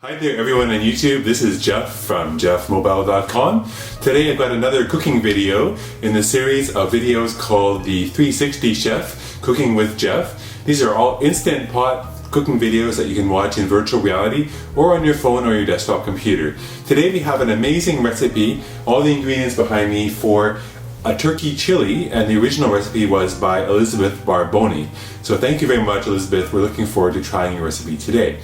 Hi there everyone on YouTube, this is Geoff from geoffmobile.com. Today I've got another cooking video in the series of videos called the 360 Chef, Cooking with Geoff. These are all Instant Pot cooking videos that you can watch in virtual reality or on your phone or your desktop computer. Today we have an amazing recipe, all the ingredients behind me, for a turkey chili, and the original recipe was by Elizabeth Barbone. So thank you very much, Elizabeth. We're looking forward to trying your recipe today.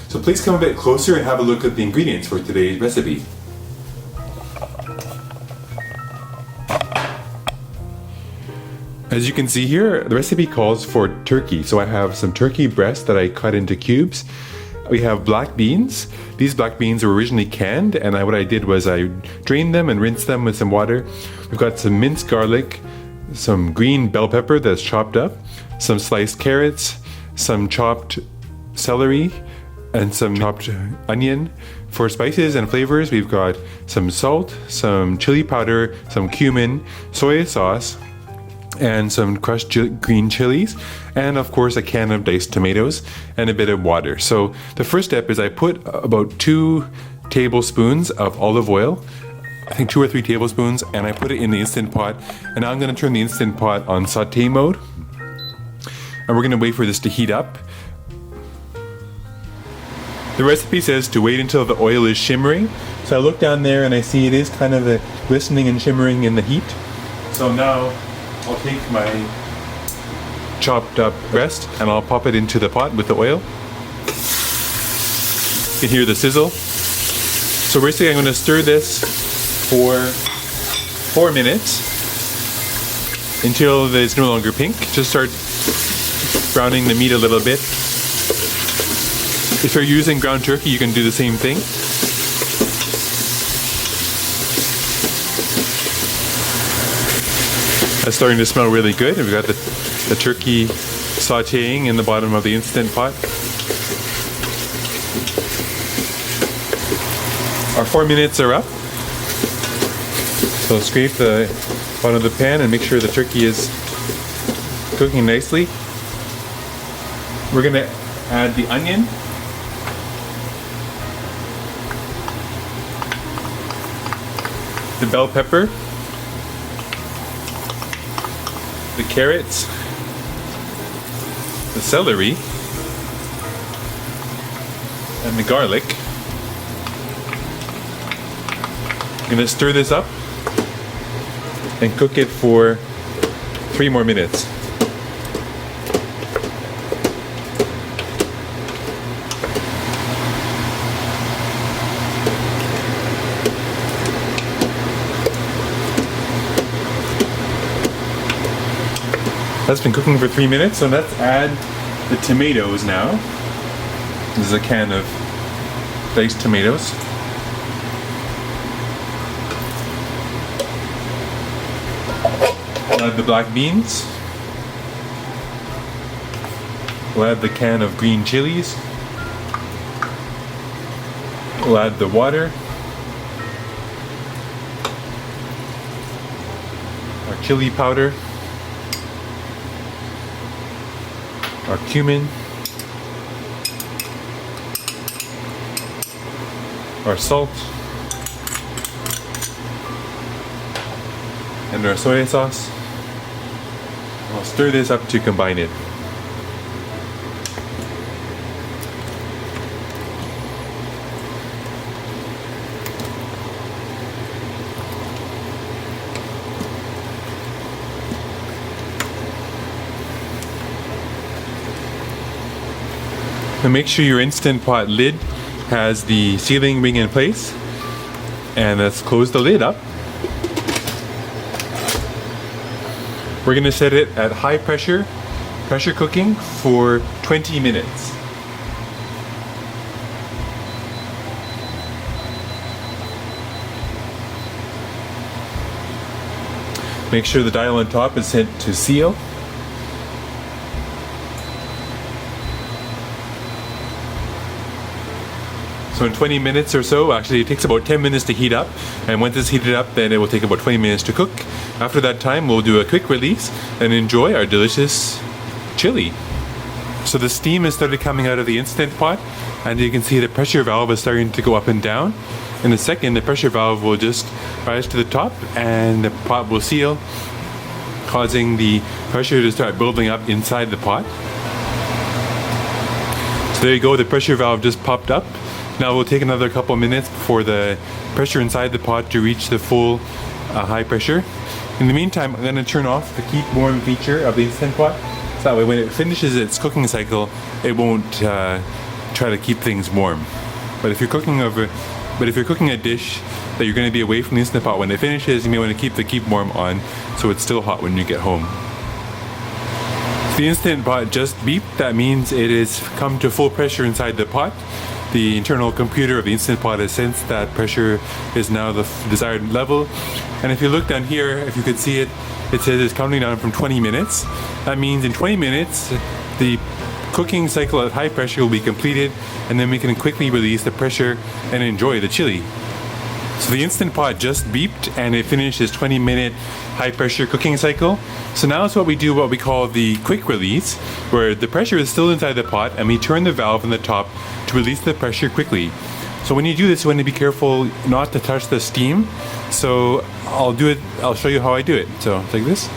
So please come a bit closer and have a look at the ingredients for today's recipe. As you can see here, the recipe calls for turkey. So I have some turkey breast that I cut into cubes. We have black beans. These black beans were originally canned, and what I did was I drained them and rinsed them with some water. We've got some minced garlic, some green bell pepper that's chopped up, some sliced carrots, some chopped celery, and some chopped onion. For spices and flavors, we've got some salt, some chili powder, some cumin, soy sauce, and some crushed green chilies, and of course a can of diced tomatoes and a bit of water. So the first step is I put about 2 tablespoons of olive oil, I think 2 or 3 tablespoons, and I put it in the Instant Pot. And now I'm going to turn the Instant Pot on saute mode, and we're going to wait for this to heat up. The recipe says to wait until the oil is shimmering. So I look down there and I see it is kind of glistening and shimmering in the heat. So now I'll take my chopped up breast and I'll pop it into the pot with the oil. You can hear the sizzle. So basically I'm going to stir this for 4 minutes until it's no longer pink. Just start browning the meat a little bit. If you're using ground turkey, you can do the same thing. It's starting to smell really good. We've got the turkey sauteing in the bottom of the Instant Pot. Our 4 minutes are up. So scrape the bottom of the pan and make sure the turkey is cooking nicely. We're going to add the onion. The bell pepper, the carrots, the celery, and the garlic. I'm going to stir this up and cook it for 3 more minutes. That's been cooking for 3 minutes, so let's add the tomatoes now. This is a can of diced tomatoes. We'll add the black beans. We'll add the can of green chilies. We'll add the water. Our chili powder. Our cumin, our salt, and our soy sauce. I'll stir this up to combine it. And make sure your Instant Pot lid has the sealing ring in place, and let's close the lid up. We're going to set it at high pressure cooking for 20 minutes. Make sure the dial on top is set to seal. So in 20 minutes or so, actually it takes about 10 minutes to heat up, and once it's heated up, then it will take about 20 minutes to cook. After that time, we'll do a quick release and enjoy our delicious chili. So the steam has started coming out of the Instant Pot, and you can see the pressure valve is starting to go up and down. In a second, the pressure valve will just rise to the top and the pot will seal, causing the pressure to start building up inside the pot. So there you go, the pressure valve just popped up. Now we'll take another couple minutes for the pressure inside the pot to reach the full high pressure. In the meantime, I'm going to turn off the keep warm feature of the Instant Pot. So that way when it finishes its cooking cycle, it won't try to keep things warm. But if you're cooking a dish that you're going to be away from the Instant Pot when it finishes, you may want to keep the keep warm on so it's still hot when you get home. The Instant Pot just beeped. That means it has come to full pressure inside the pot. The internal computer of the Instant Pot has sensed that pressure is now the desired level. And if you look down here, if you could see it, it says it's counting down from 20 minutes. That means in 20 minutes, the cooking cycle at high pressure will be completed, and then we can quickly release the pressure and enjoy the chili. So the Instant Pot just beeped and it finished its 20-minute high pressure cooking cycle. So now it's what we call the quick release, where the pressure is still inside the pot and we turn the valve on the top to release the pressure quickly. So when you do this, you want to be careful not to touch the steam. So I'll show you how I do it. So like this.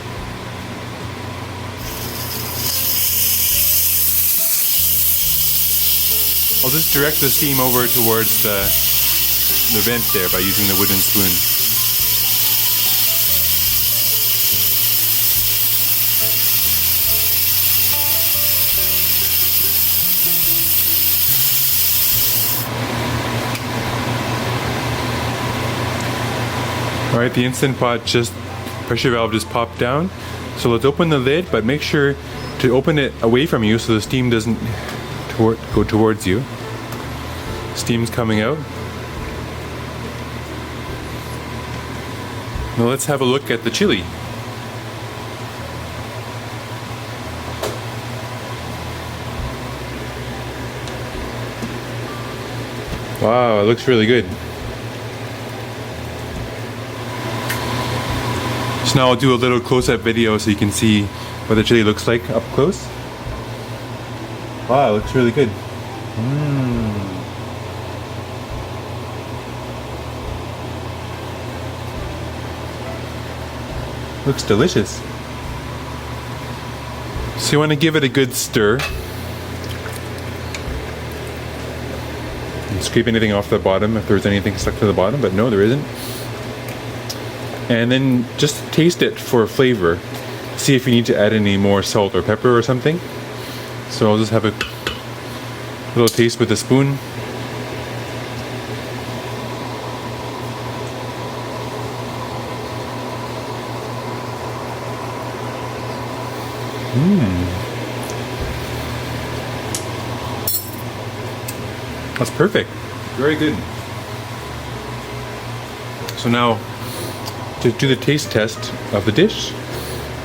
I'll just direct the steam over towards the vent there by using the wooden spoon. Alright, the Instant Pot pressure valve just popped down. So let's open the lid, but make sure to open it away from you so the steam doesn't go towards you. Steam's coming out. Now let's have a look at the chili. Wow, it looks really good. So now I'll do a little close-up video so you can see what the chili looks like up close. Wow, it looks really good. Looks delicious. So you want to give it a good stir. And scrape anything off the bottom if there's anything stuck to the bottom, but no, there isn't. And then just taste it for flavor. See if you need to add any more salt or pepper or something. So I'll just have a little taste with a spoon. That's perfect. Very good. So now, to do the taste test of the dish,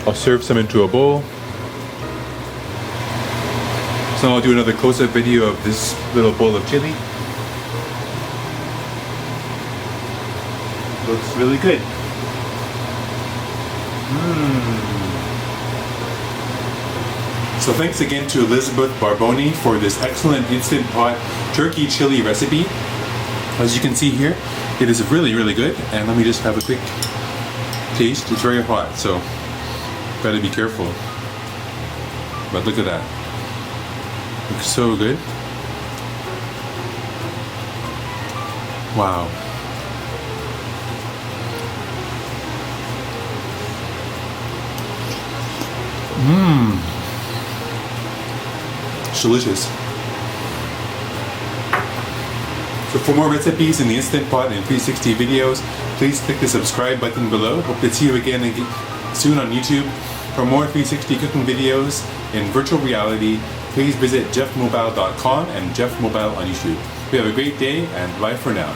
I'll serve some into a bowl. So I'll do another close-up video of this little bowl of chili. Looks really good. So thanks again to Elizabeth Barbone for this excellent Instant Pot turkey chili recipe. As you can see here, it is really, really good. And let me just have a quick taste. It's very hot, so gotta be careful. But look at that. Looks so good. Wow. It's delicious. So for more recipes in the Instant Pot and 360 videos, please click the subscribe button below. Hope to see you again soon on YouTube. For more 360 cooking videos in virtual reality, please visit geoffmobile.com and geoffmobile on YouTube. We have a great day and bye for now.